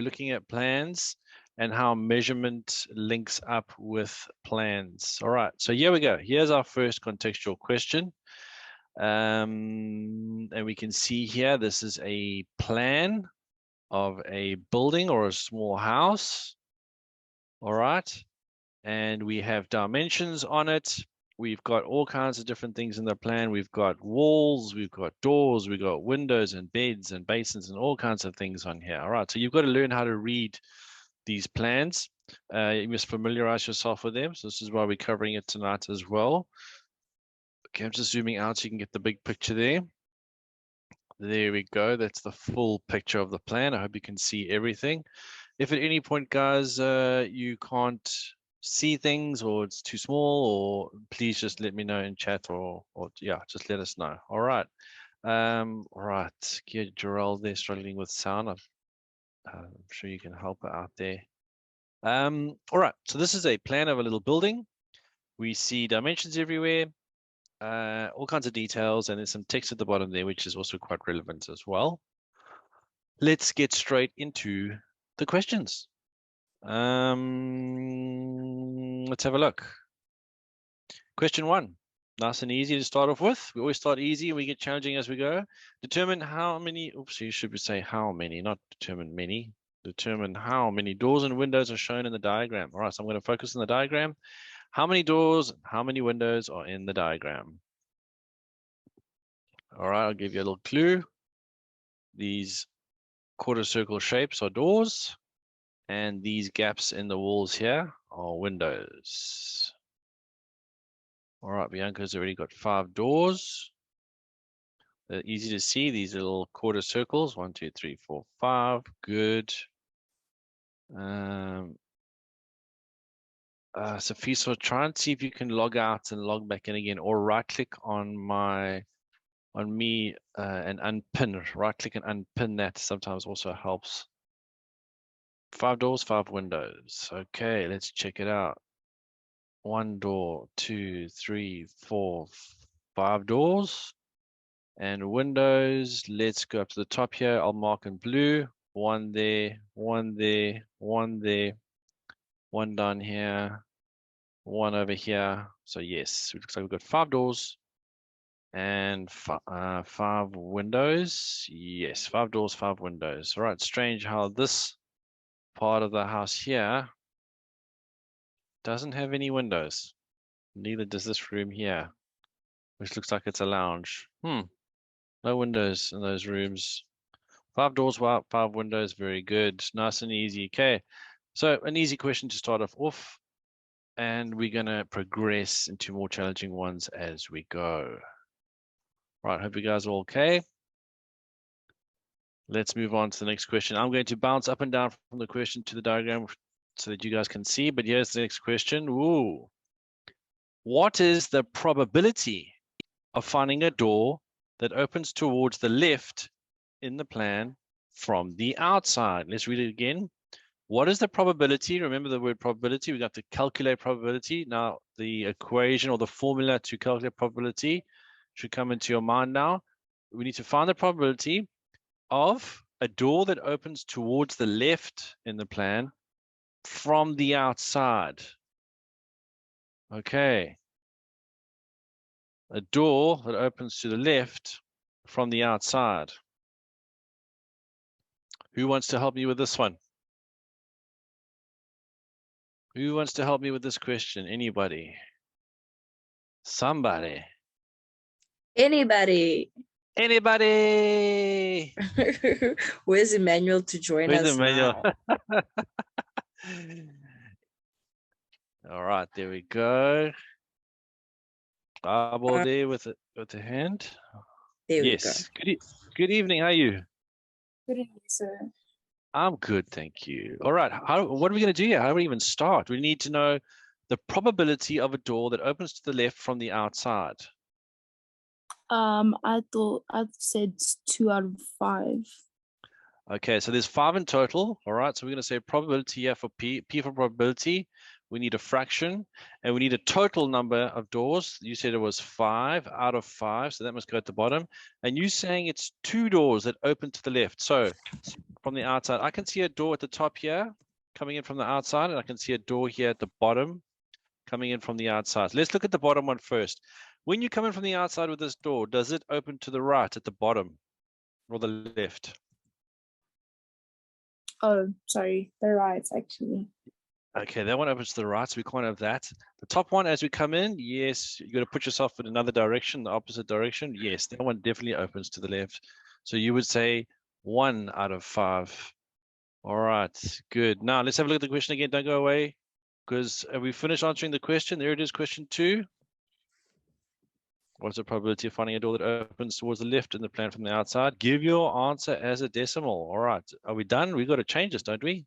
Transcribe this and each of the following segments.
looking at plans and how measurement links up with plans. All right, so here we go. Here's our first contextual question. And we can see here, this is a plan of a building or a small house. All right, and we have dimensions on it. We've got all kinds of different things in the plan. We've got walls, we've got doors, we've got windows and beds and basins and all kinds of things on here. All right, so you've got to learn how to read these plans. You must familiarize yourself with them. So this is why we're covering it tonight as well. Okay, I'm just zooming out so you can get the big picture there. There we go. That's the full picture of the plan. I hope you can see everything. If at any point, guys, you can't see things or it's too small, or please just let me know in chat, or yeah, just let us know. All right. All right. Get Jarrell there struggling with sound. I'm sure you can help her out there. All right. So this is a plan of a little building. We see dimensions everywhere. All kinds of details, and there's some text at the bottom there, which is also quite relevant as well. Let's get straight into the questions. Let's have a look. Question 1, nice and easy to start off with. We always start easy and we get challenging as we go. Determine how many, oops, you should say how many, not determine many. Determine how many doors and windows are shown in the diagram. All right, so I'm going to focus on the diagram. How many doors, how many windows are in the diagram? All right, I'll give you a little clue. These quarter circle shapes are doors, and these gaps in the walls here are windows. All right, Bianca's already got 5 doors. They're easy to see, these little quarter circles. 1, 2, 3, 4, 5. Good. Sophie, try and see if you can log out and log back in again, or right click on me and unpin. Right click and unpin that sometimes also helps. 5 doors, 5 windows. Okay, let's check it out. 1 door, 2, 3, 4, 5 doors and windows. Let's go up to the top here. I'll mark in blue. 1 there, 1 there, 1 there, 1 down here, 1 over here. So yes, it looks like we've got 5 doors and 5 windows. Yes, 5 doors, 5 windows. All right, strange how this part of the house here doesn't have any windows. Neither does this room here, which looks like it's a lounge. No windows in those rooms. 5 doors, 5 windows. Very good. Nice and easy. Okay, so an easy question to start off, and we're going to progress into more challenging ones as we go. Right, hope you guys are all okay. Let's move on to the next question. I'm going to bounce up and down from the question to the diagram so that you guys can see, but here's the next question. Ooh. What is the probability of finding a door that opens towards the left in the plan from the outside? Let's read it again. What is the probability? Remember the word probability. We got to calculate probability. Now, the equation or the formula to calculate probability should come into your mind now. We need to find the probability of a door that opens towards the left in the plan from the outside. Okay. A door that opens to the left from the outside. Who wants to help me with this one? Who wants to help me with this question? Anybody? Somebody? Anybody? Anybody? Where's Emmanuel to join Where's us Emmanuel? now? All right, there we go. Barbara there with the hand. There we yes. go. Good evening. How are you? Good evening, sir. I'm good, thank you. All right. What are we going to do here? How do we even start? We need to know the probability of a door that opens to the left from the outside. I thought I said 2 out of 5. Okay, so there's 5 in total. All right, so we're going to say probability here for P for probability. We need a fraction, and we need a total number of doors. You said it was 5 out of 5, so that must go at the bottom. And you're saying it's 2 doors that open to the left. So from the outside. I can see a door at the top here coming in from the outside, and I can see a door here at the bottom coming in from the outside. Let's look at the bottom one first. When you come in from the outside with this door, does it open to the right at the bottom or the left? Oh, sorry, the right actually. Okay, that one opens to the right, so we can't have that. The top one, as we come in, yes, you got to put yourself in another direction, the opposite direction. Yes, that one definitely opens to the left. So you would say 1 out of 5. All right, good. Now let's have a look at the question again. Don't go away, because have we finished answering the question? There it is, question 2. What's the probability of finding a door that opens towards the left in the plan from the outside? Give your answer as a decimal. All right, are we done? We got to change this, don't we?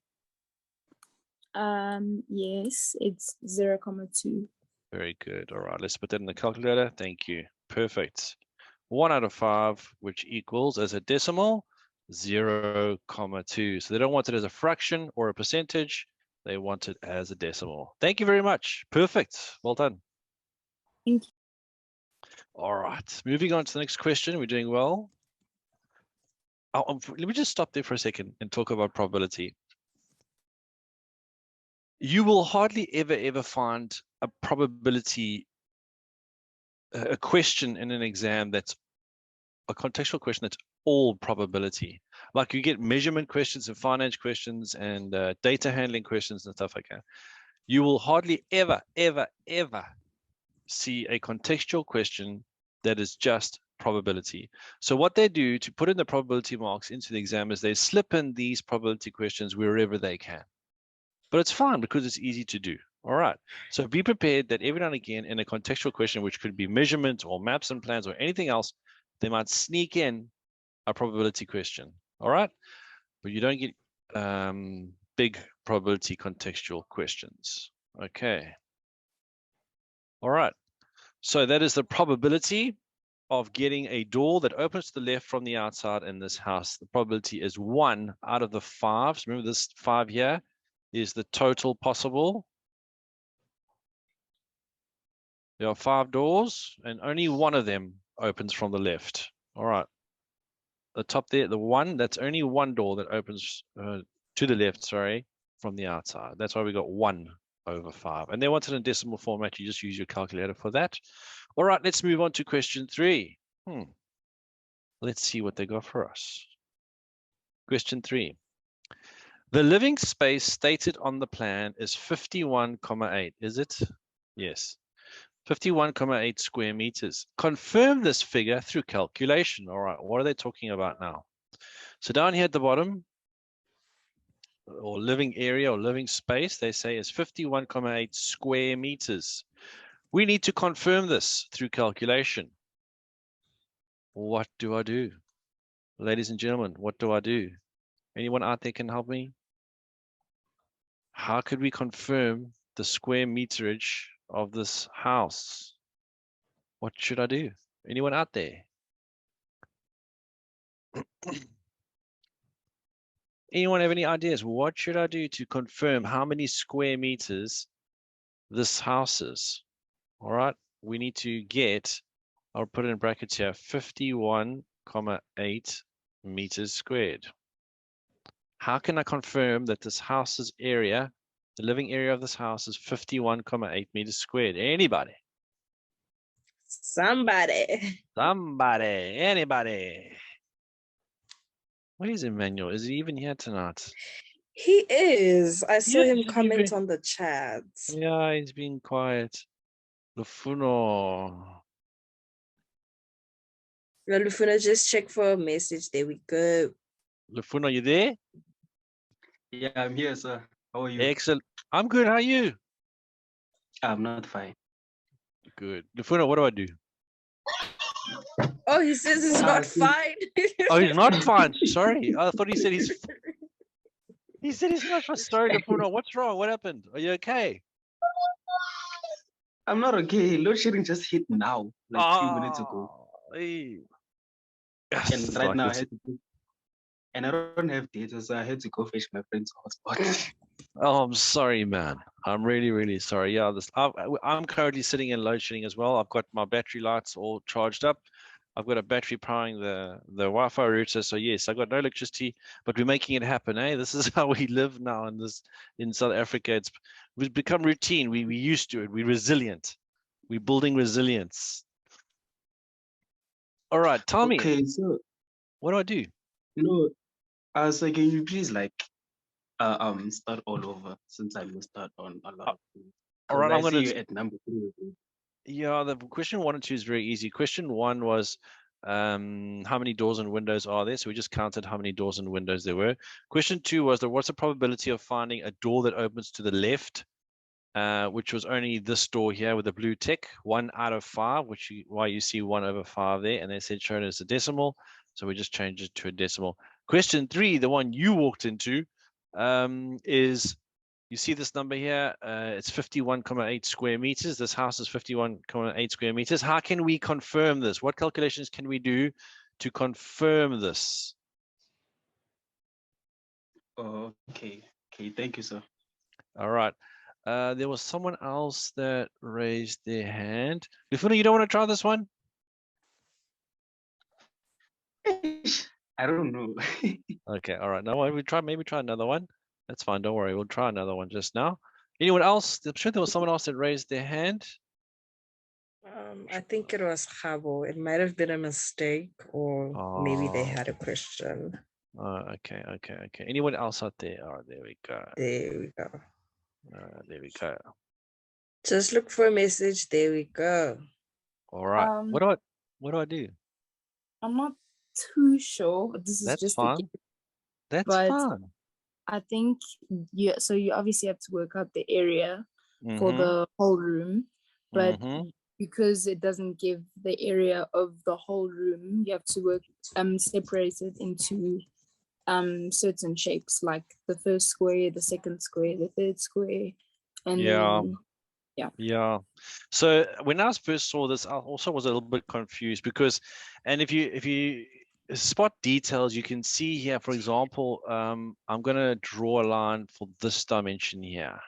Yes, it's 0.2. Very good. All right, let's put that in the calculator. Thank you. Perfect. 1 out of 5, which equals as a decimal 0.2. So they don't want it as a fraction or a percentage. They want it as a decimal. Thank you very much. Perfect. Well done. Thank you. All right, moving on to the next question. We're doing well. Let me just stop there for a second and talk about probability. You will hardly ever find a probability, a question in an exam that's a contextual question that's all probability. Like you get measurement questions and finance questions and data handling questions and stuff like that. You will hardly ever see a contextual question that is just probability. So what they do to put in the probability marks into the exam is they slip in these probability questions wherever they can. But it's fine because it's easy to do. All right. So be prepared that every now and again in a contextual question, which could be measurement or maps and plans or anything else, they might sneak in a probability question. All right. But you don't get big probability contextual questions. Okay. All right. So that is the probability of getting a door that opens to the left from the outside in this house. The probability is 1 out of the 5. So remember this 5 here is the total possible. There are 5 doors and only one of them opens from the left. All right. The top there, the 1, that's only one door that opens to the left, sorry, from the outside. That's why we got 1 over 5. And they want it in decimal format. You just use your calculator for that. All right, let's move on to question 3. Let's see what they got for us. Question 3. The living space stated on the plan is 51,8. Is it? Yes. 51,8 square meters. Confirm this figure through calculation. All right, what are they talking about now? So down here at the bottom, or living area or living space, they say is 51,8 square meters. We need to confirm this through calculation. What do I do? Ladies and gentlemen, what do I do? Anyone out there can help me? How could we confirm the square meterage of this house? What should I do? Anyone out there? Anyone have any ideas? What should I do to confirm how many square meters this house is? All right, we need to get, I'll put it in brackets here, 51,8 meters squared. How can I confirm that this house's area, the living area of this house is 51,8 meters squared? Anybody? Somebody. Anybody? Where is Emmanuel? Is he even here tonight? He is. I saw him he's comment been- on the chat. Yeah, he's being quiet. Lufuno. Well, Lufuna, just check for a message. There we go. Lufuno, you there? Yeah, I'm here, sir. How are you? Excellent. I'm good. How are you? I'm not fine. Good. Lufuno, what do I do? Oh, he says it's not fine. Oh, he's not fine. Sorry. I thought he said he's. He said he's not fine. Sorry, Lufuno. What's wrong? What happened? Are you okay? I'm not okay. Load shedding just hit now, like a few minutes ago. Hey. And right now, I don't have data, so I had to go fetch my friend's hotspot. Oh, I'm sorry, man. I'm really sorry. Yeah, I'm currently sitting in load shedding as well. I've got my battery lights all charged up. I've got a battery powering the Wi-Fi router. So yes, I got no electricity, but we're making it happen. Eh? This is how we live now in South Africa. We've become routine. We used to it. We're resilient. We're building resilience. All right, tell me, Okay, so what do I do? so can you please start all over since I missed out on a lot of things. All Because right, I I'm see gonna. you at number 3. Yeah, the question 1 and 2 is very easy. Question 1 was how many doors and windows are there? So we just counted how many doors and windows there were. Question 2 was what's the probability of finding a door that opens to the left, which was only this door here with a blue tick, 1 out of 5, why you see 1/5 there, and they said shown as a decimal. So we just changed it to a decimal. Question 3, the one you walked into, is you see this number here, it's 51.8 square meters. This house is 51.8 square meters. How can we confirm this? What calculations can we do to confirm this? Oh, okay. Okay, thank you, sir. All right. There was someone else that raised their hand. Lufuna, you don't want to try this one? I don't know. Okay, all right. No, maybe try another one. That's fine. Don't worry. We'll try another one just now. Anyone else? I'm sure there was someone else that raised their hand. I think it was Khabo. It might have been a mistake, or maybe they had a question. Okay. Anyone else out there? Oh, there we go. There we go. There we go. Just look for a message. There we go. All right. What do I do? I'm not too sure. This is That's just fine. That's but fine. I think you obviously have to work out the area for Mm-hmm. the whole room, but Mm-hmm. because it doesn't give the area of the whole room, you have to work separate it into certain shapes, like the first square, the second square, the third square, and Yeah. then Yeah. So when I first saw this, I also was a little bit confused because, and if you spot details, you can see here, for example, I'm going to draw a line for this dimension here.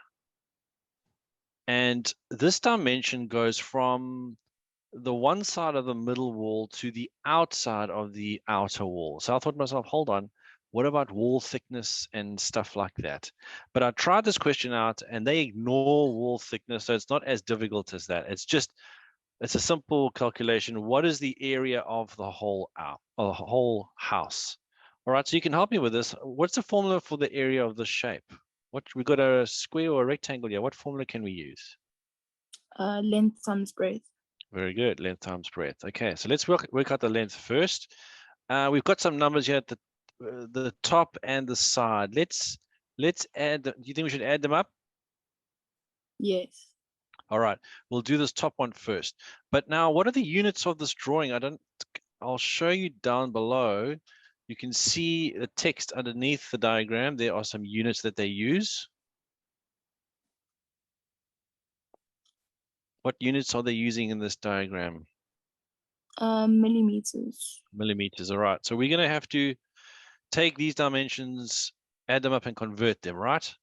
And this dimension goes from the one side of the middle wall to the outside of the outer wall. So I thought to myself, hold on, what about wall thickness and stuff like that? But I tried this question out and they ignore wall thickness. So it's not as difficult as that. It's a simple calculation. What is the area of the whole house? All right, so you can help me with this. What's the formula for the area of the shape? We got a square or a rectangle here. What formula can we use? length times breadth. Very good, length times breadth. Okay, so let's work out the length first. We've got some numbers here at the top and the side. Let's add. Do you think we should add them up? Yes. All right, we'll do this top one first. But now, what are the units of this drawing? I'll show you down below. You can see the text underneath the diagram. There are some units that they use. What units are they using in this diagram? Millimeters. Millimeters. All right. So we're going to have to take these dimensions, add them up and convert them, right?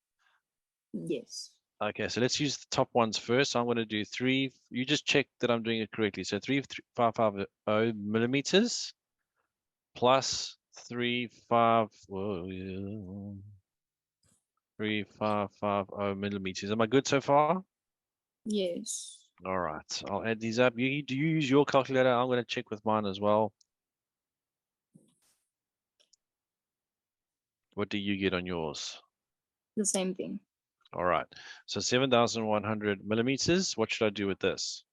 Yes. Okay, so let's use the top ones first. So I'm going to do 3. You just check that I'm doing it correctly. So 3,550 millimeters plus 3,550 millimeters. Am I good so far? Yes. All right, I'll add these up. Do you use your calculator? I'm going to check with mine as well. What do you get on yours? The same thing. All right, so 7,100 millimeters. What should I do with this?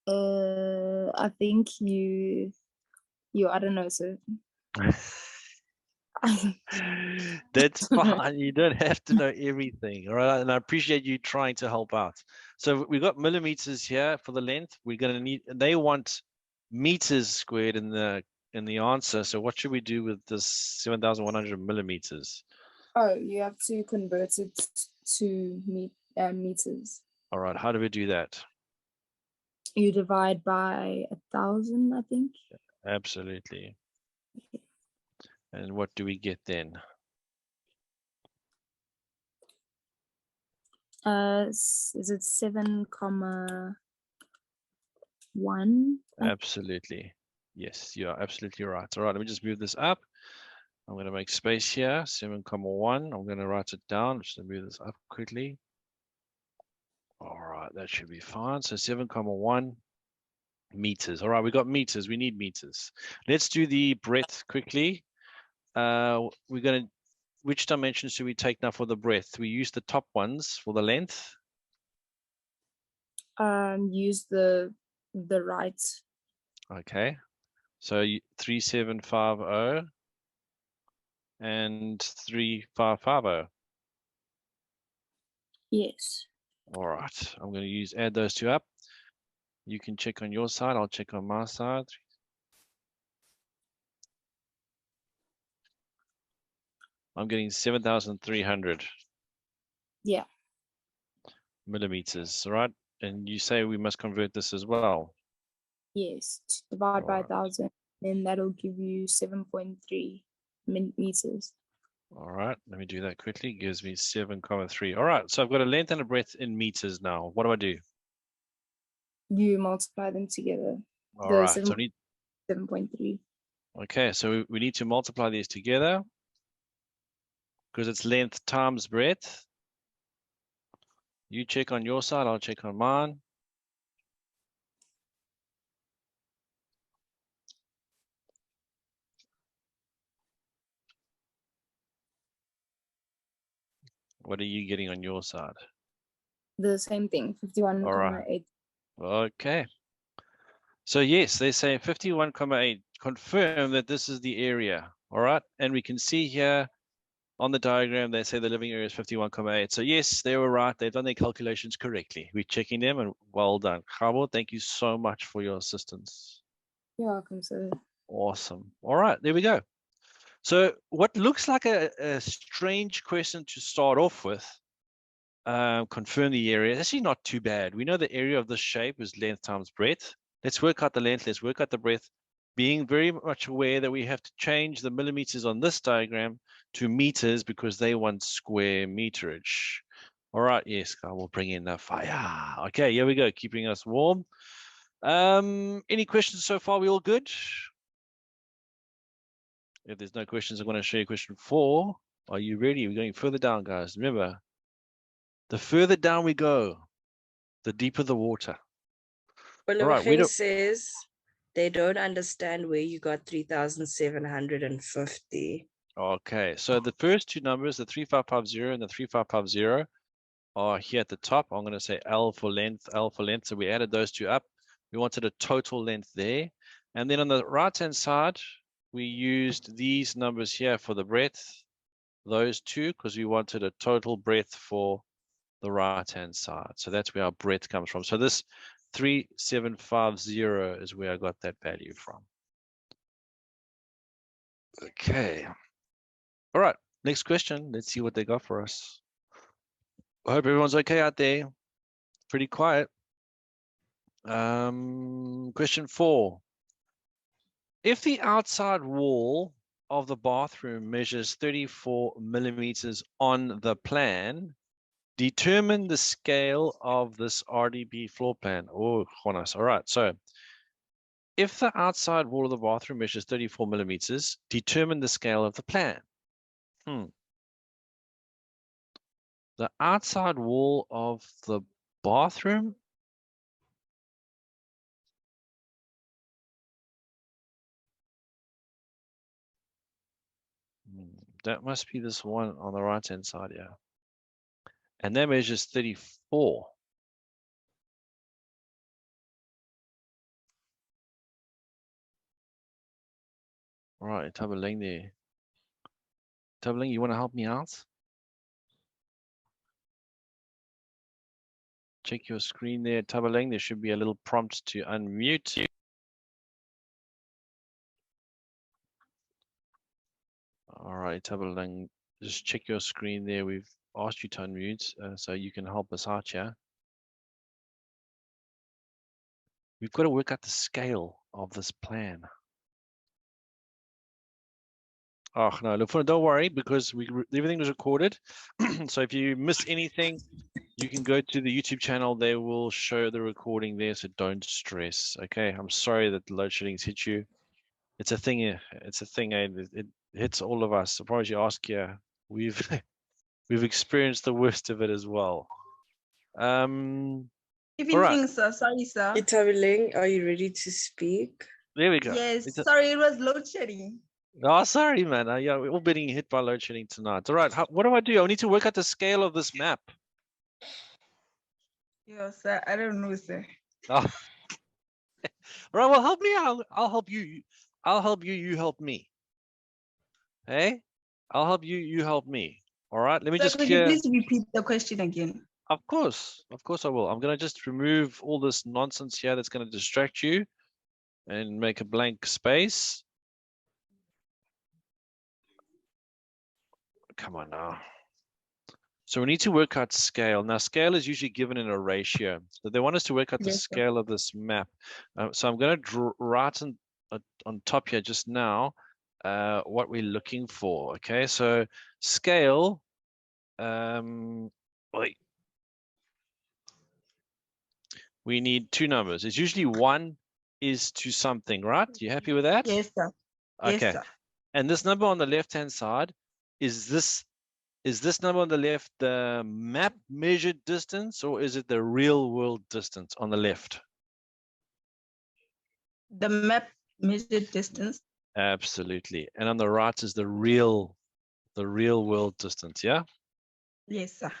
I think you I don't know, so That's fine. You don't have to know everything. All right. And I appreciate you trying to help out. So we've got millimeters here for the length. We're going to need, they want meters squared in the answer. So what should we do with this 7,100 millimeters? Oh, you have to convert it to meters. All right. How do we do that? You divide by 1,000, I think. Absolutely. And what do we get then? Is it 7, 1. Absolutely. Yes, you are absolutely right. All right, let me just move this up. I'm going to make space here, 7,1. I'm going to write it down. Just move this up quickly. All right, that should be fine. So 7,1 meters. All right, we got meters. We need meters. Let's do the breadth quickly. We're going to, which dimensions do we take now for the breadth? We use the top ones for the length. Use the right. Okay. So 3750 and 3550. Yes. All right. I'm going to add those two up. You can check on your side. I'll check on my side. I'm getting 7,300. Yeah. Millimeters. All right. And you say we must convert this as well. Yes. Divide by Alright. 1,000. Then that'll give you 7.3 meters. All right. Let me do that quickly. It gives me 7,3. All right. So I've got a length and a breadth in meters now. What do I do? You multiply them together. All The right. So 7.3. okay. So we need to multiply these together because it's length times breadth. You check on your side. I'll check on mine. What are you getting on your side? The same thing, 51.8. All right. Okay. So yes, they say 51,8. Confirm that this is the area. All right. And we can see here on the diagram, they say the living area is 51,8. So yes, they were right. They've done their calculations correctly. We're checking them and well done. Khabo, thank you so much for your assistance. You're welcome, sir. Awesome. All right, there we go. So what looks like a strange question to start off with, confirm the area. It's actually not too bad. We know the area of this shape is length times breadth. Let's work out the length. Let's work out the breadth. Being very much aware that we have to change the millimeters on this diagram to meters because they want square meterage. All right, yes, I will bring in the fire. Okay, here we go, keeping us warm. Any questions so far? We all good? If there's no questions, I'm going to show you question 4. Are you ready? We're going further down, guys. Remember, the further down we go, the deeper the water. Well, All right, we don't. says they don't understand where you got 3,750. Okay, so the first two numbers, the 3550 and the 3550, are here at the top. I'm going to say L for length, L for length. So we added those two up. We wanted a total length there. And then on the right-hand side, we used these numbers here for the breadth, those two, because we wanted a total breadth for the right-hand side. So that's where our breadth comes from. So this 3750 is where I got that value from. Okay. All right, next question. Let's see what they got for us. I hope everyone's okay out there. Pretty quiet. Question 4. If the outside wall of the bathroom measures 34 millimeters on the plan, determine the scale of this RDB floor plan. Oh, Jonas. All right. So if the outside wall of the bathroom measures 34 millimeters, determine the scale of the plan. The outside wall of the bathroom. That must be this one on the right-hand side, yeah. And that measures 34. All right, Tabaling there. Tabaling, you want to help me out? Check your screen there, Tabaling. There should be a little prompt to unmute. All right, Tabaling, just check your screen there. We've asked you to unmute so you can help us out here. We've got to work out the scale of this plan. Oh no, look for don't worry because everything was recorded. So if you miss anything, you can go to the YouTube channel. They will show the recording there, so don't stress. Okay, I'm sorry that the load shedding's hit you. It's a thing. It's a thing. It hits all of us. As far as you ask, yeah, we've we've experienced the worst of it as well. Even all right. things, sir. Sorry, sir. Itaviling, are you ready to speak? There we go. Yes, sorry, it was load shedding. Oh, sorry, man. Yeah, we're all getting hit by load shedding tonight. All right. What do I do? I need to work out the scale of this map. Yes, sir. I don't know, sir. Oh. All right. Well, help me out. I'll help you. I'll help you. You help me. Hey, I'll help you. You help me. All right. Let me just Could you please repeat the question again? Of course I will. I'm going to just remove all this nonsense here that's going to distract you and make a blank space. Come on now. So we need to work out scale. Now, scale is usually given in a ratio. So they want us to work out the scale of this map. So I'm going to write on top here just now what we're looking for. Okay, so scale. We need two numbers. It's usually 1 is to something, right? You happy with that? Yes, sir. Okay. Yes, sir. And this number on the left-hand side, is this number on the left the map measured distance, or is it the real world distance on the left? The map measured distance. Absolutely. And on the right is the real world distance, yeah? Yes, sir.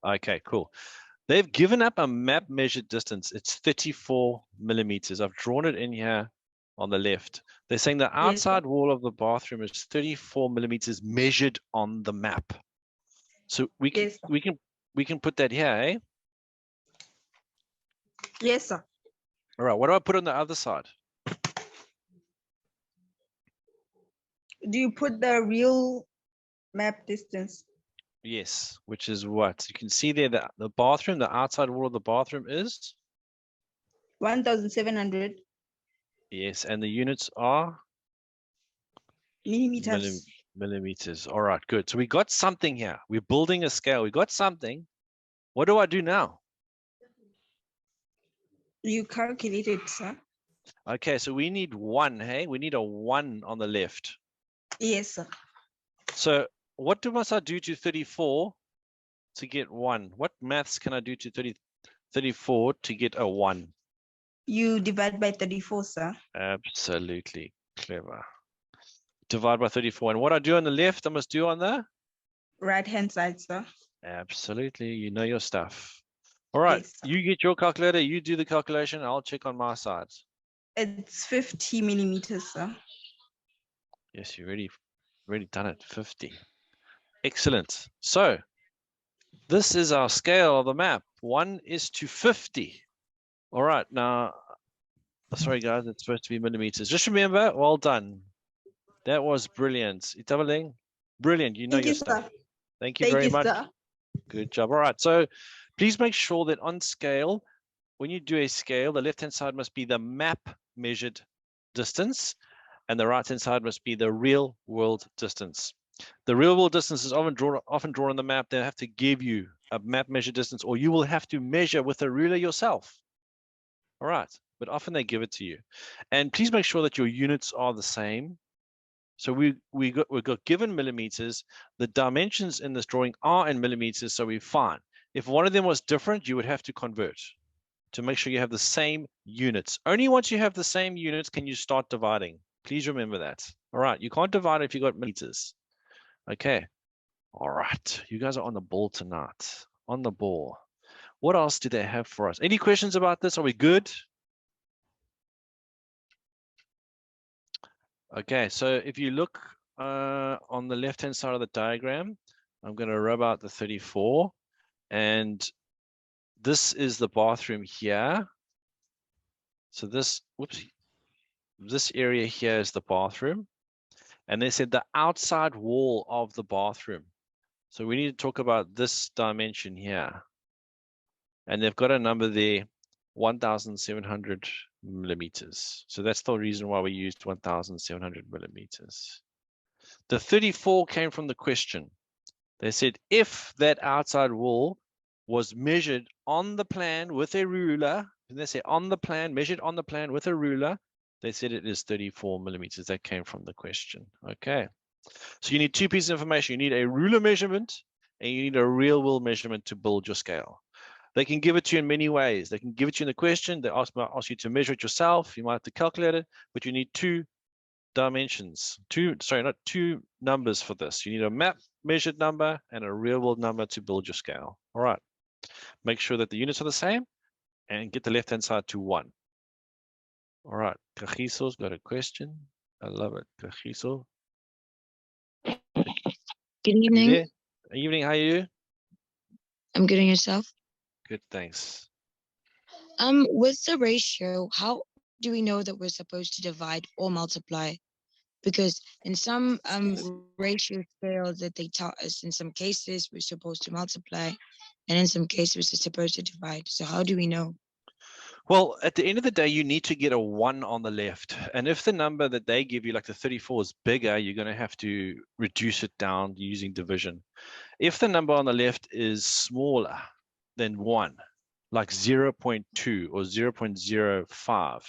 Okay, cool. They've given up a map measured distance. It's 34 millimeters. I've drawn it in here on the left. They're saying the outside wall of the bathroom is 34 millimeters measured on the map. So we can put that here, eh? Yes, sir. All right. What do I put on the other side? Do you put the real map distance? Yes, which is what? You can see there that the bathroom, the outside wall of the bathroom is 1,700 yes, and the units are millimeters. Millimeters. All right, good. So we got something here. We're building a scale. We got something. What do I do now? You calculate it, sir. Okay, so we need 1, hey? We need a 1 on the left. Yes, sir. So what must I do to 34 to get 1? What maths can I do to 34 to get a 1? You divide by 34, sir. Absolutely clever. Divide by 34. And what I do on the left, I must do on the right-hand side, sir. Absolutely. You know your stuff. All right. Yes, you get your calculator. You do the calculation. I'll check on my side. It's 50 millimeters, sir. Yes, you already done it. 50. Excellent. So this is our scale of the map. 1 is to 50. All right. Now, sorry, guys. It's supposed to be millimeters. Just remember, well done. That was brilliant. Itabaling, brilliant. You know your stuff. Sir. Thank you very much. Sir. Good job. All right. So please make sure that on scale, when you do a scale, the left-hand side must be the map measured distance, and the right-hand side must be the real world distance. The real world distance is often drawn on the map. They have to give you a map measured distance, or you will have to measure with a ruler yourself. All right. But often they give it to you. And please make sure that your units are the same. So we got given millimeters. The dimensions in this drawing are in millimeters, so we're fine. If one of them was different, you would have to convert to make sure you have the same units. Only once you have the same units can you start dividing. Please remember that. All right, you can't divide if you got meters. Okay. All right, you guys are on the ball tonight. On the ball. What else do they have for us? Any questions about this? Are we good? Okay, so if you look on the left-hand side of the diagram, I'm going to rub out the 34, and this is the bathroom here. So this area here is the bathroom, and they said the outside wall of the bathroom. So we need to talk about this dimension here, and they've got a number there, 1,700 millimeters. So that's the reason why we used 1,700 millimeters. The 34 came from the question. They said, if that outside wall was measured on the plan with a ruler, and they say on the plan, measured on the plan with a ruler, they said it is 34 millimeters. That came from the question. Okay. So you need two pieces of information. You need a ruler measurement and you need a real world measurement to build your scale. They can give it to you in many ways. They can give it to you in the question. They ask you to measure it yourself. You might have to calculate it, but you need two dimensions. Not two numbers for this. You need a map measured number and a real world number to build your scale. All right. Make sure that the units are the same and get the left-hand side to 1. All right. Kagiso's got a question. I love it. Kagiso. Good evening. Evening, how are you? I'm good, and yourself? Good, thanks. With the ratio, how do we know that we're supposed to divide or multiply? Because in some ratio scales that they taught us, in some cases we're supposed to multiply, and in some cases we're supposed to divide. So how do we know? Well, at the end of the day, you need to get a 1 on the left. And if the number that they give you, like the 34, is bigger, you're going to have to reduce it down using division. If the number on the left is smaller than 1, like 0.2 or 0.05,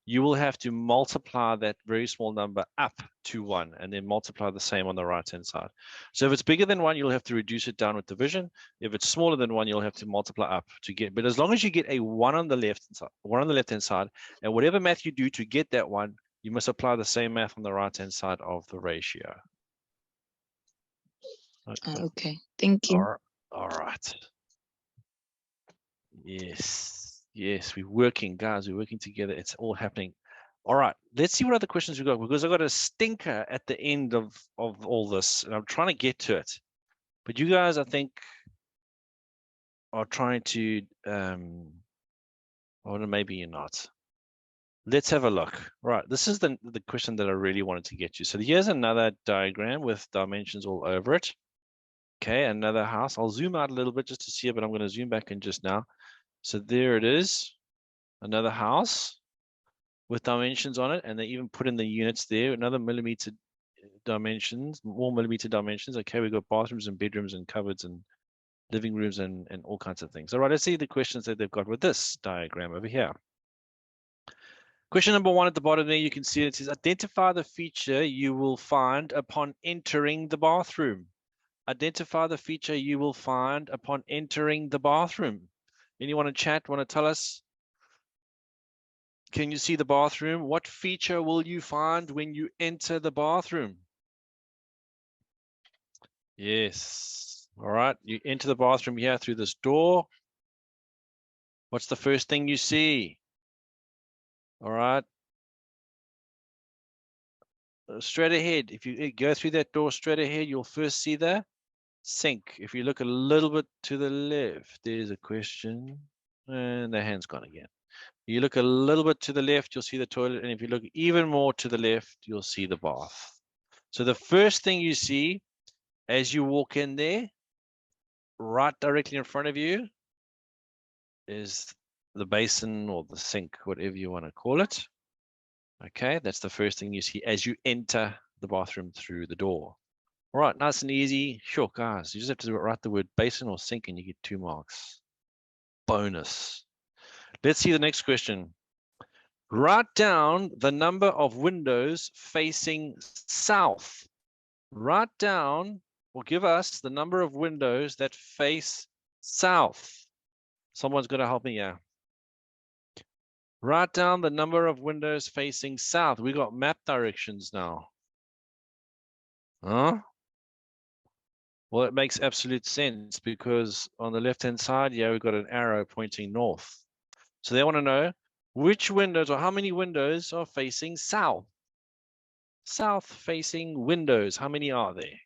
you will have to multiply that very small number up to 1 and then multiply the same on the right-hand side. So if it's bigger than 1, you'll have to reduce it down with division. If it's smaller than 1, you'll have to multiply up to get. But as long as you get a 1 on the left-hand side, and whatever math you do to get that 1, you must apply the same math on the right-hand side of the ratio. Okay, thank you. All right. Yes, we're working, guys. We're working together. It's all happening. All right, let's see what other questions we've got, because I've got a stinker at the end of all this, and I'm trying to get to it. But you guys, I think, are trying to, or maybe you're not. Let's have a look. Right, this is the question that I really wanted to get you. So here's another diagram with dimensions all over it. Okay, another house. I'll zoom out a little bit just to see it, but I'm going to zoom back in just now. So there it is, another house with dimensions on it, and they even put in the units there, another millimeter dimensions, more millimeter dimensions. Okay, we've got bathrooms and bedrooms and cupboards and living rooms and all kinds of things. All right, let's see the questions that they've got with this diagram over here. Question number 1 at the bottom there, you can see it says, identify the feature you will find upon entering the bathroom. Identify the feature you will find upon entering the bathroom. Anyone in chat want to tell us? Can you see the bathroom? What feature will you find when you enter the bathroom? Yes. All right. You enter the bathroom here through this door. What's the first thing you see? All right. Straight ahead. If you go through that door straight ahead, you'll first see the sink. If you look a little bit to the left, there's a question. And the hand's gone again. You look a little bit to the left, you'll see the toilet. And if you look even more to the left, you'll see the bath. So the first thing you see as you walk in there, right directly in front of you, is the basin or the sink, whatever you want to call it. Okay, that's the first thing you see as you enter the bathroom through the door. All right, nice and easy. Sure, guys, you just have to write the word basin or sink and you get 2 marks. Bonus. Let's see the next question. Write down the number of windows facing south. Write down or give us the number of windows that face south. Someone's going to help me here. Write down the number of windows facing south. We got map directions now. Huh? Well, it makes absolute sense because on the left-hand side, yeah, we've got an arrow pointing north. So they want to know which windows or how many windows are facing south. South-facing windows, how many are there?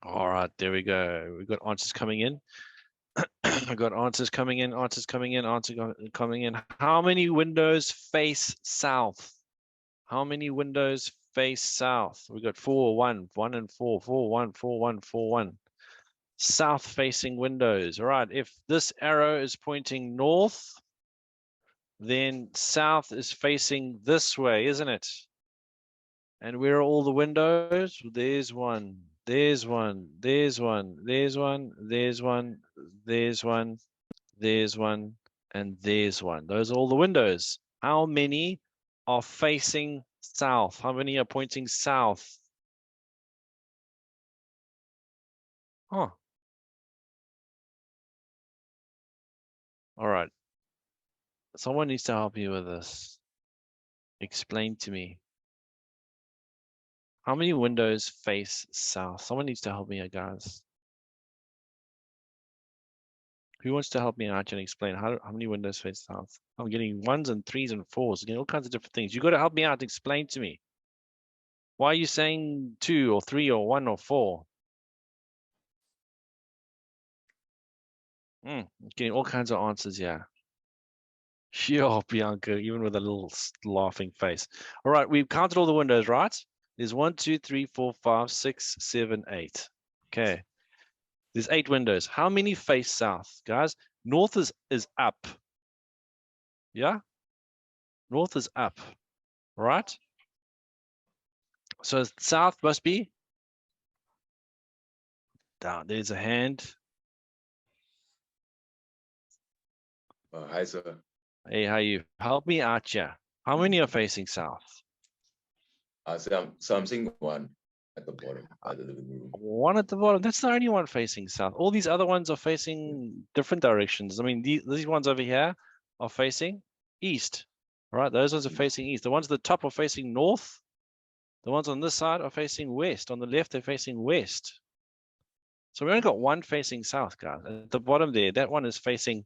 All right, there we go. We've got answers coming in. I've got answers coming in, answers coming in, answers coming in. How many windows face south? How many windows face south? We got 4, 1, 1 and 4, 4, 1, 4, 1, 4, 1. South-facing windows. All right, if this arrow is pointing north, then south is facing this way, isn't it? And where are all the windows? There's one, there's one, there's one, there's one, there's one, there's one, there's one, and there's one. Those are all the windows. How many are facing south? How many are pointing south? Huh. All right. Someone needs to help me with this. Explain to me. How many windows face south? Someone needs to help me out, guys. Who wants to help me out and explain how many windows face south? I'm getting 1s and 3s and 4s, getting all kinds of different things. You got to help me out. Explain to me. Why are you saying 2 or 3 or 1 or 4? Getting all kinds of answers here. Sure, Bianca, even with a little laughing face. All right, we've counted all the windows, right? There's 1, 2, 3, 4, 5, 6, 7, 8. Okay. There's 8 windows. How many face south, guys? North is up. Yeah? North is up. Right? So south must be down. There's a hand. Hi, sir. Hey, how you? Help me out here. How many are facing south? So I'm seeing one at the bottom by the living room. One at the bottom. That's the only one facing south. All these other ones are facing different directions. I mean, these ones over here are facing east. All right, those ones are facing east. The ones at the top are facing north. The ones on this side are facing west. On the left, they're facing west. So we only got one facing south, guys. At the bottom there, that one is facing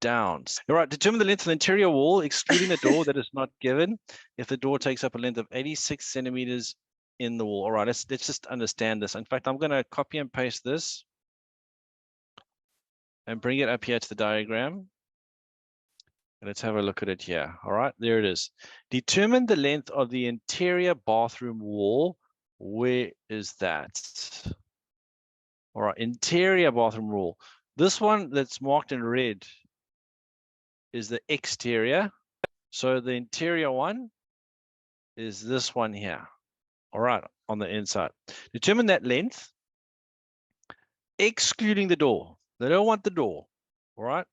down. All right, determine the length of the interior wall, excluding the door that is not given. If the door takes up a length of 86 centimeters in the wall. All right, let's just understand this. In fact, I'm going to copy and paste this and bring it up here to the diagram. And let's have a look at it here. All right, there it is. Determine the length of the interior bathroom wall. Where is that? All right, interior bathroom wall. This one that's marked in red is the exterior. So the interior one is this one here. All right, on the inside. Determine that length, excluding the door. They don't want the door. All right.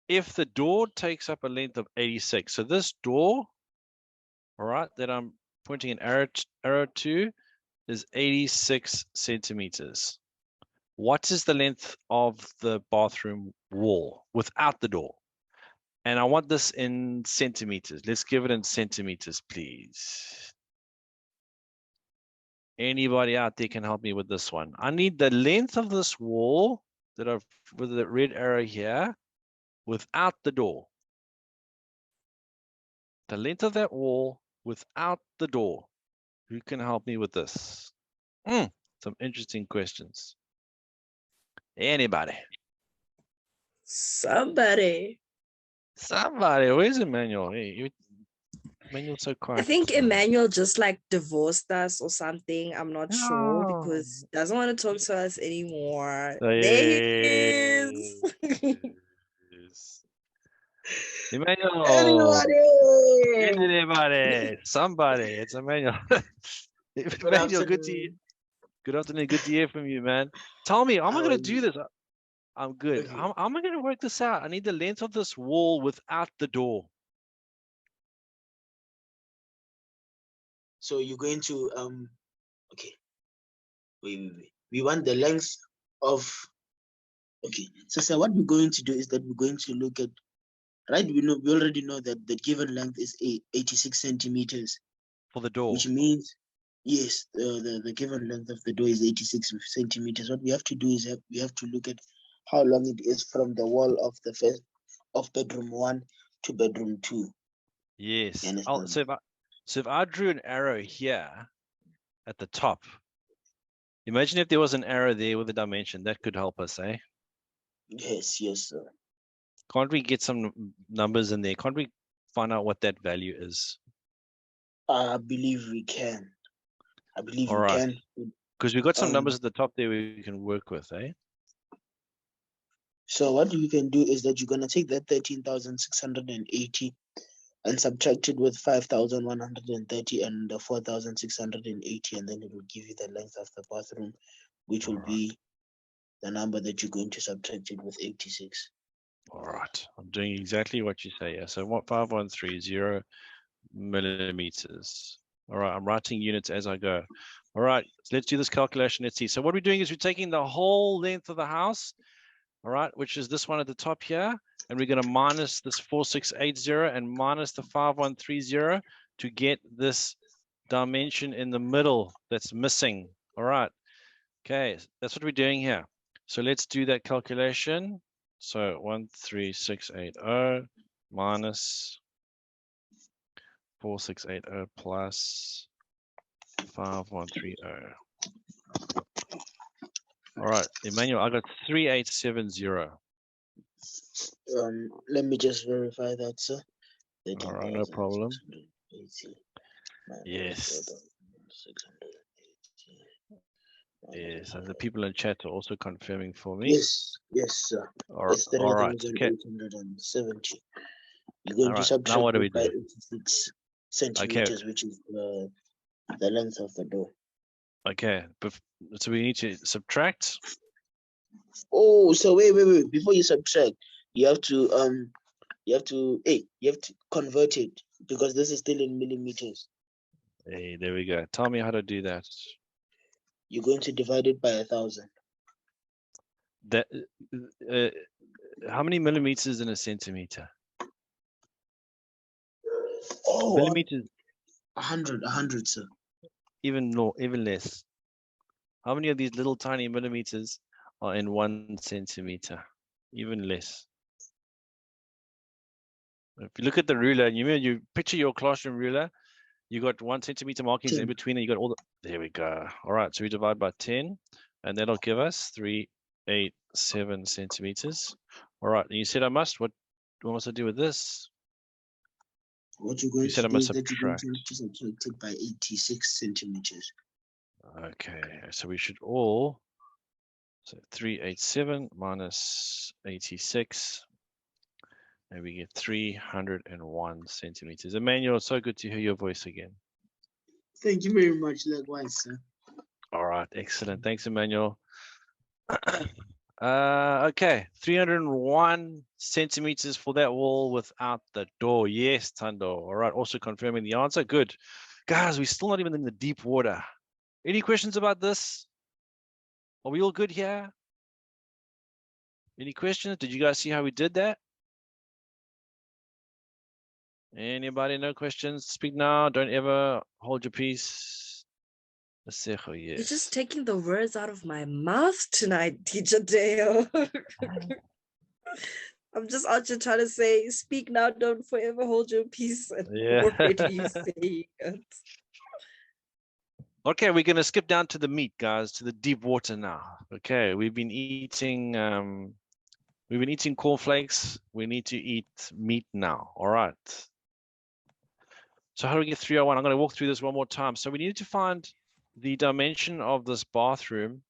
If the door takes up a length of 86, so this door, all right, that I'm pointing an arrow to is 86 centimeters. What is the length of the bathroom wall without the door? And I want this in centimeters. Let's give it in centimeters, please. Anybody out there can help me with this one. I need the length of this wall that I've with the red arrow here without the door. The length of that wall without the door. Who can help me with this? Some interesting questions. Anybody? Somebody. Where's Emmanuel? Hey, Emmanuel's so quiet. I think Emmanuel just like divorced us or something. I'm not sure because he doesn't want to talk to us anymore. There he is. Emmanuel. Anybody. Somebody. It's Emmanuel. Emmanuel, good to you. Good afternoon. Good to hear from you, man. Tell me, how am I going to do this? I'm good. Okay. How am I going to work this out? I need the length of this wall without the door. So you're going to okay. Wait. We want the length of okay. So what we're going to do is that we're going to look at right. We already know that the given length is 86 centimeters For the door. which means yes, the given length of the door is 86 centimeters. What we have to do is we have to look at how long it is from the wall of the first of bedroom 1 to bedroom 2. Yes. You understand? So if I drew an arrow here at the top, imagine if there was an arrow there with a dimension, that could help us, eh? Yes, sir. Can't we get some numbers in there? Can't we find out what that value is? I believe we can. I believe All we right. can. Because we've got some numbers at the top there we can work with, eh? So what you can do is that you're gonna take that 13,680 and subtract it with 5,130 and the 4,680, and then it will give you the length of the bathroom, which will be the number that you're going to subtract it with 86. All right, I'm doing exactly what you say. Yeah, so what 5130 millimeters. All right, I'm writing units as I go. All right, so let's do this calculation. Let's see. So what we're doing is we're taking the whole length of the house, all right, which is this one at the top here, and we're going to minus this 4680 and minus the 5130 to get this dimension in the middle that's missing. All right, okay, that's what we're doing here. So let's do that calculation. So 13680 minus 4680 plus 5130. All right, Emmanuel, I got 3870. Let me just verify that, sir. All right, no problem. 13,680 Yes. 4,680. Yes, and the people in chat are also confirming for me. Yes, sir. It's All right. Okay. 3,870. You're going All to right. subtract Now what do we it by do? 86 centimeters, which is the length of the door. Okay, so we need to subtract. Oh, so wait. Before you subtract, you have to convert it, because this is still in millimeters. Hey, there we go. Tell me how to do that. You're going to divide it by 1,000. That how many millimeters in a centimeter? Oh, Millimeters, 100, sir. even less. How many of these little tiny millimeters are in 1 centimeter? Even less. If you look at the ruler and you picture your classroom ruler, you got 1 centimeter markings 10. in between, and you got all the. There we go. All right, so we divide by 10, and that'll give us 387 centimeters. All right, and you said I must. What must I do with this? What you're going You said to I do must is that you're going subtract. to subtract it by 86 centimeters. Okay, so we should all. So 387 minus 86. And we get 301 centimeters. Emmanuel, it's so good to hear your voice again. Thank you very much. Likewise, sir. All right, excellent. Thanks, Emmanuel. Okay, 301 centimeters for that wall without the door. Yes, Tando. All right, also confirming the answer. Good. Guys, we're still not even in the deep water. Any questions about this? Are we all good here? Any questions? Did you guys see how we did that? Anybody? No questions? Speak now. Don't ever hold your peace. Yes. You're just taking the words out of my mouth tonight, Teacher Dale. I'm just out here trying to say, speak now, don't forever hold your peace. And already saying it. Okay, we're gonna skip down to the meat, guys, to the deep water now. Okay, we've been eating cornflakes. We need to eat meat now. All right. So how do we get 301? I'm going to walk through this one more time. So we need to find the dimension of this bathroom.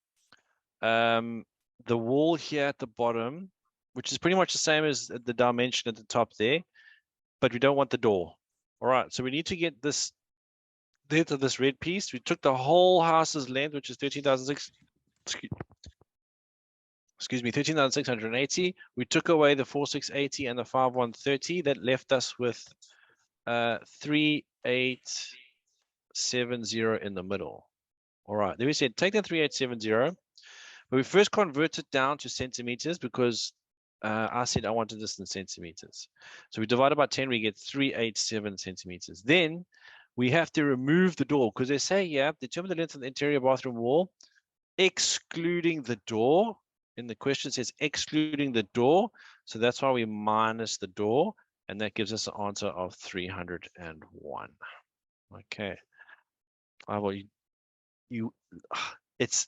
The wall here at the bottom, which is pretty much the same as the dimension at the top there, but we don't want the door. All right, so we need to get this length of this red piece. We took the whole house's length, which is 13,680. We took away the 4680 and the 5130. That left us with 3870 in the middle. All right, then we said take that 3870, but we first convert it down to centimeters because I said I wanted this in centimeters. So we divide by 10, we get 387 centimeters. Then we have to remove the door because they say, yeah, determine the length of the interior bathroom wall, excluding the door. In the question, it says excluding the door. So that's why we minus the door. And that gives us an answer of 301. Okay. Well, it's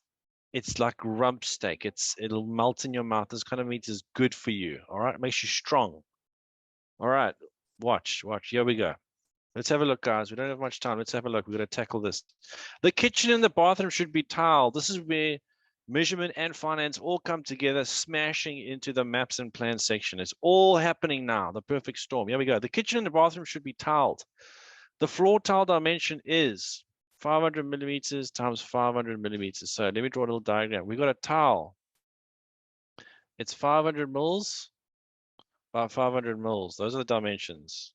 like rump steak. It'll melt in your mouth. This kind of meat is good for you. All right. It makes you strong. All right. Watch. Here we go. Let's have a look, guys. We don't have much time. Let's have a look. We're going to tackle this. The kitchen and the bathroom should be tiled. This is where measurement and finance all come together, smashing into the maps and plans section. It's all happening now. The perfect storm. Here we go. The kitchen and the bathroom should be tiled. The floor tile dimension is 500 millimeters times 500 millimeters. So let me draw a little diagram. We got a tile. It's 500 mils by 500 mils. Those are the dimensions.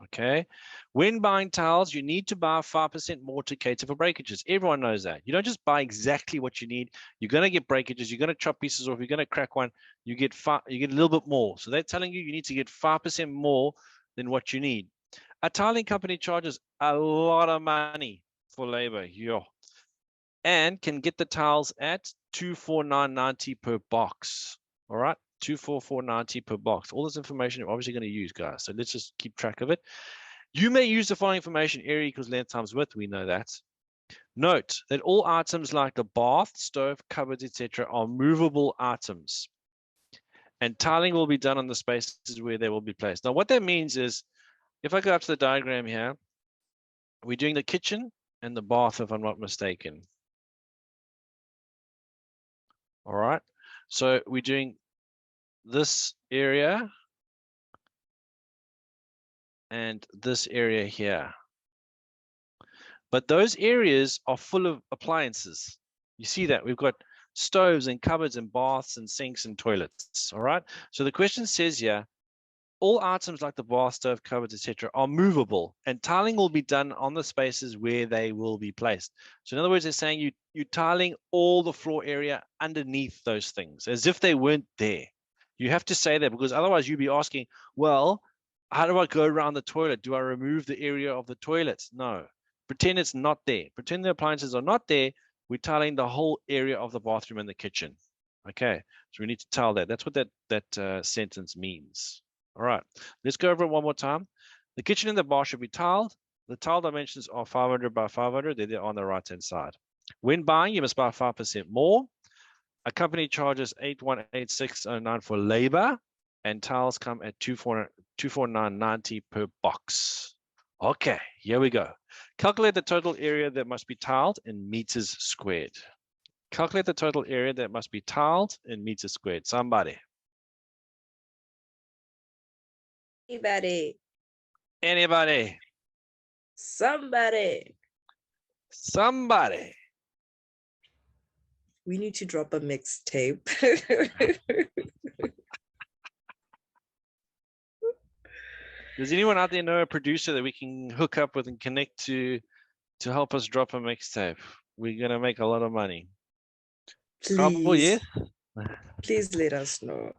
Okay. When buying tiles, you need to buy 5% more to cater for breakages. Everyone knows that. You don't just buy exactly what you need. You're going to get breakages. You're going to chop pieces off. You're going to crack one. You get a little bit more. So they're telling you need to get 5% more than what you need. A tiling company charges a lot of money for labor, and can get the tiles at $249.90 per box. All right, $244.90 per box. All this information you're obviously going to use, guys. So let's just keep track of it. You may use the following information: area equals length times width. We know that. Note that all items like the bath, stove, cupboards, etc., are movable items, and tiling will be done on the spaces where they will be placed. Now, what that means is, if I go up to the diagram here, we're doing the kitchen and the bath, if I'm not mistaken. All right. So we're doing this area and this area here. But those areas are full of appliances. You see that? We've got stoves and cupboards and baths and sinks and toilets. All right. So the question says here, all items like the bath, stove, cupboards, etc., are movable, and tiling will be done on the spaces where they will be placed. So in other words, they're saying you're tiling all the floor area underneath those things, as if they weren't there. You have to say that, because otherwise you'd be asking, well, how do I go around the toilet? Do I remove the area of the toilet? No. Pretend it's not there. Pretend the appliances are not there. We're tiling the whole area of the bathroom and the kitchen. Okay, so we need to tile that. That's what that sentence means. All right, let's go over it one more time. The kitchen and the bar should be tiled. The tile dimensions are 500 by 500. They're on the right-hand side. When buying, you must buy 5% more. A company charges $8186.09 for labor, and tiles come at $249.90 per box. Okay, here we go. Calculate the total area that must be tiled in meters squared. Calculate the total area that must be tiled in meters squared. Somebody. Anybody. Anybody. Somebody. Somebody. We need to drop a mixtape. Does anyone out there know a producer that we can hook up with and connect to help us drop a mixtape? We're gonna make a lot of money. Please. Yes? Please let us know.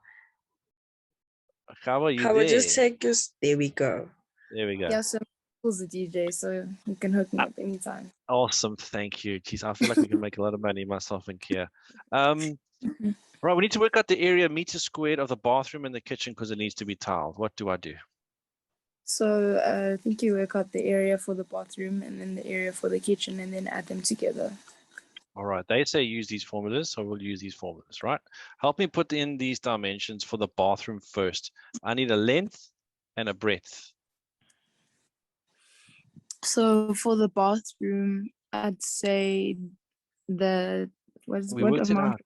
How are you How there? about just check us? There we go. There we go. Yeah, so Michael's a DJ, so you can hook me up anytime. Awesome, thank you. Jeez, I feel like we can make a lot of money, myself and Kia. Right, we need to work out the area meters squared of the bathroom and the kitchen because it needs to be tiled. What do I do? So I think you work out the area for the bathroom and then the area for the kitchen and then add them together. All right, they say use these formulas, so we'll use these formulas, right? Help me put in these dimensions for the bathroom first. I need a length and a breadth. So for the bathroom, I'd say the We worked it out.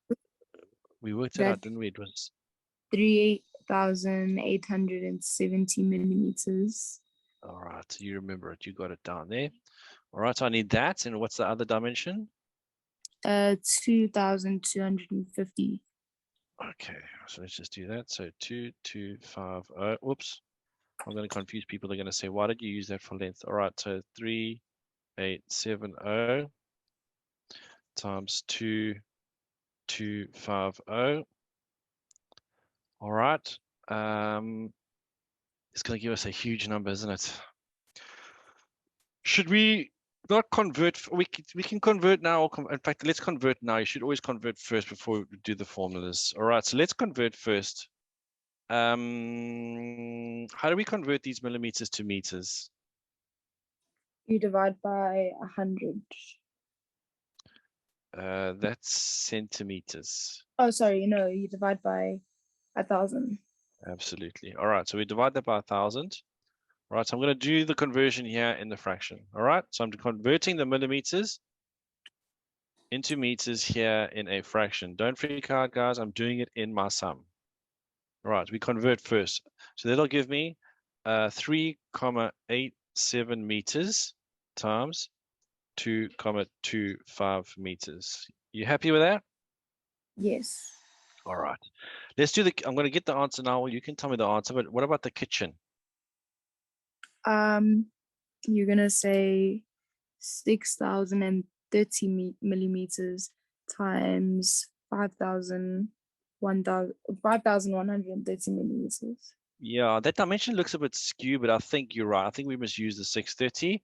We worked it out, didn't we? It was 3,870 millimeters. all right. You remember it. You got it down there. All right. So I need that. And what's the other dimension? 2,250. Okay. So let's just do that. So 2250. Whoops. I'm going to confuse people. They're going to say, why did you use that for length? All right. So 3870 times 2250. All right. It's going to give us a huge number, isn't it? Should we not convert? We can convert now. Or in fact, let's convert now. You should always convert first before we do the formulas. All right. So let's convert first. How do we convert these millimeters to meters? You divide by 100. That's centimeters. Oh, sorry. No, you divide by 1,000. Absolutely. All right. So we divide that by 1,000. All right. So I'm going to do the conversion here in the fraction. All right. So I'm converting the millimeters into meters here in a fraction. Don't freak out, guys. I'm doing it in my sum. All right, we convert first. So that'll give me 3,87 meters times 2,25 meters. You happy with that? Yes. All right. Let's do I'm going to get the answer now. You can tell me the answer, but what about the kitchen? You're gonna say 6,030 millimeters times 5,130 millimeters. Yeah, that dimension looks a bit skewed, but I think you're right. I think we must use the 630.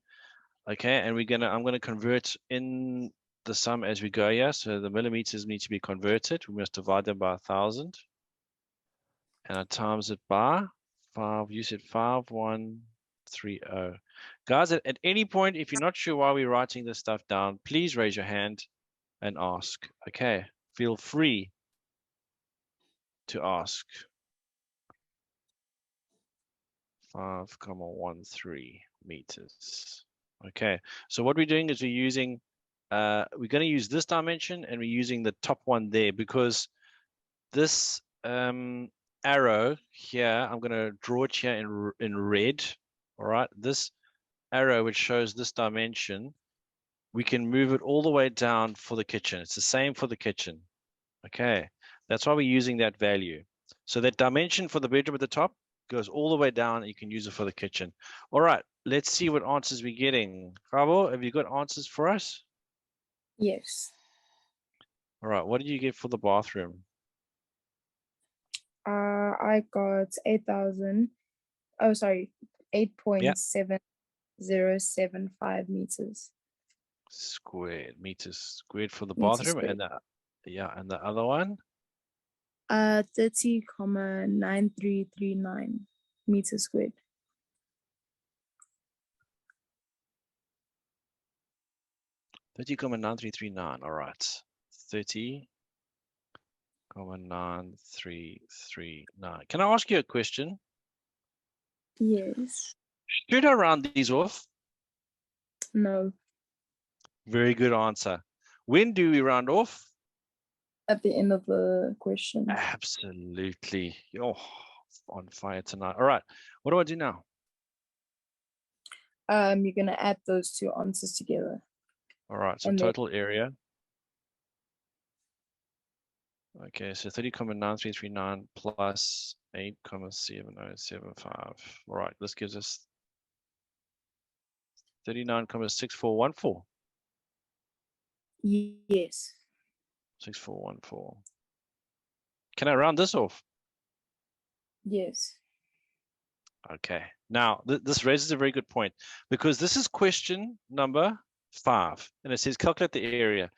Okay, and I'm gonna convert in the sum as we go here. So the millimeters need to be converted. We must divide them by 1,000. And I times it by 5. You said 5,130. Guys, at any point, if you're not sure why we're writing this stuff down, please raise your hand and ask. Okay, feel free to ask. 5,13 meters. Okay, so what we're doing is we're using, we're going to use this dimension, and we're using the top one there, because this arrow here, I'm going to draw it here in red. All right, this arrow which shows this dimension, we can move it all the way down for the kitchen. It's the same for the kitchen. Okay, that's why we're using that value. So that dimension for the bedroom at the top goes all the way down, and you can use it for the kitchen. All right, let's see what answers we're getting. Gabo, have you got answers for us? Yes. All right, what did you get for the bathroom? I got 8,000. Oh, sorry, 8.7075 meters. Meters squared for the Meters bathroom, squared. and the other one? 30,9339 meters squared. 30,9339. All right. 30,9339. Can I ask you a question? Yes. Should I round these off? No. Very good answer. When do we round off? At the end of the question. Absolutely. You're on fire tonight. All right. What do I do now? You're gonna add those two answers together. All right. So And total area. Okay. So 30,9339 plus 8,7075. All right. This gives us 39,6414. Yes. 6414. Can I round this off? Yes. Okay. Now, this raises a very good point, because this is question number 5, and it says calculate the area.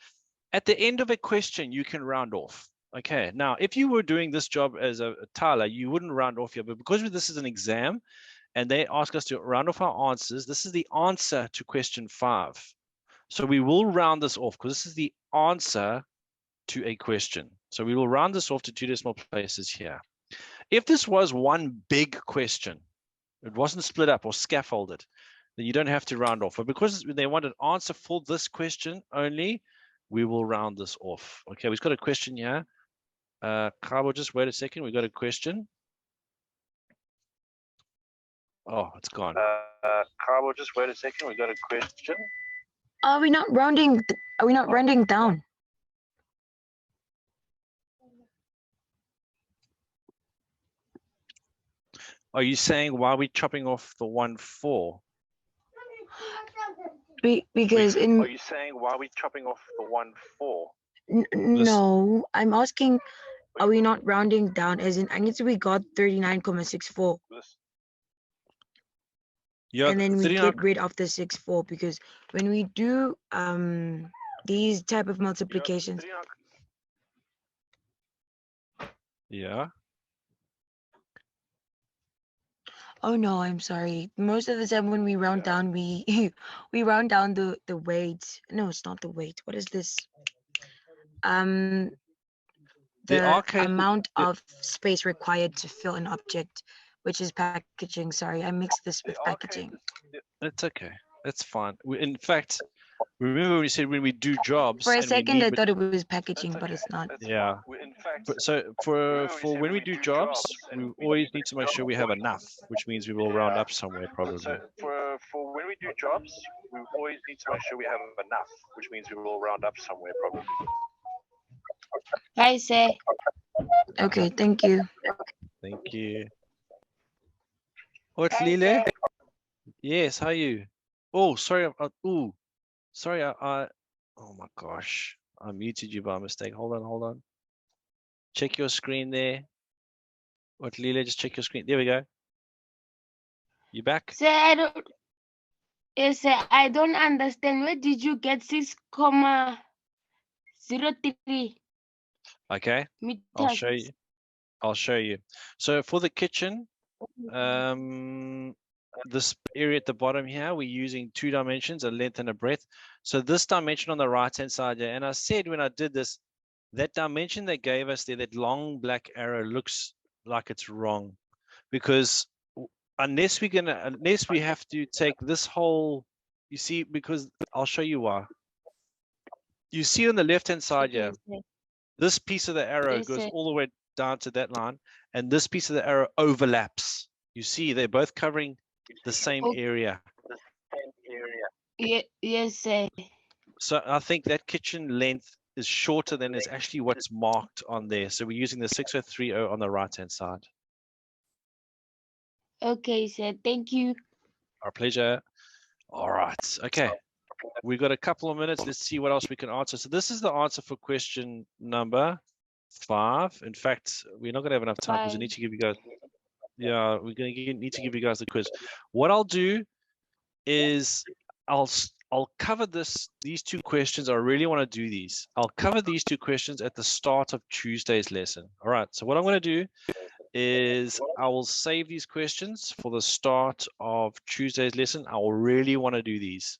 At the end of a question, you can round off. Okay. Now, if you were doing this job as a Tyler, you wouldn't round off here, but because this is an exam and they ask us to round off our answers, this is the answer to question 5. So we will round this off because this is the answer to a question. So we will round this off to 2 decimal places here. If this was one big question, it wasn't split up or scaffolded, then you don't have to round off. But because they want an answer for this question only, we will round this off. Okay, we've got a question here. Kabo, just wait a second. We've got a question. Oh, it's gone. Kabo, just wait a second. We've got a question. Are we not rounding down? Are you saying why are we chopping off the 1,4? Because Are you saying why are we chopping off the 1,4? No, I'm asking, are we not rounding down? As in, I need to we got 39,64. Yeah, and then we get rid of the 6,4, because when we do these type of multiplications. Yeah. Oh no, I'm sorry. Most of the time when we round down, we we round down the weight. No, it's not the weight. What is this? The amount of space required to fill an object, which is packaging. Sorry, I mixed this with packaging. It's okay. It's fine. In fact, Remember when we said when we do jobs For a and we second, need I thought it was packaging, but it's not. yeah. So for when we do jobs, we always need to make sure we have enough, which means we will round up somewhere probably. So for when we do jobs, we always need to make sure we have enough, which means we will round up somewhere probably. I say. Okay, thank you. Thank you. What, Lile? Yes, how are you? Oh, sorry. Oh, sorry. Oh my gosh. I muted you by mistake. Hold on. Check your screen there. What, Lile? Just check your screen. There we go. You back? Sir, I don't. Yes, sir, I don't understand. Where did you get 6,03 Okay. meters? I'll show you. So for the kitchen, this area at the bottom here, we're using 2 dimensions, a length and a breadth. So this dimension on the right hand side here, and I said when I did this, that dimension they gave us there, that long black arrow looks like it's wrong, because unless we have to take this whole, you see, because I'll show you why. You see on the left hand side here, this piece of the arrow goes all the way down to that line, and this piece of the arrow overlaps. You see, they're both covering the same area. Yes, sir. So I think that kitchen length is shorter than is actually what's marked on there. So we're using the 6030 on the right hand side. Okay, sir. Thank you. Our pleasure. All right. Okay. We've got a couple of minutes. Let's see what else we can answer. So this is the answer for question number 5. In fact, we're not going to have enough time because we need to give you guys. Yeah, we're going to need to give you guys the quiz. What I'll do is I'll cover these 2 questions. I really want to do these. I'll cover these 2 questions at the start of Tuesday's lesson. All right. So what I'm going to do is I will save these questions for the start of Tuesday's lesson. I will really want to do these.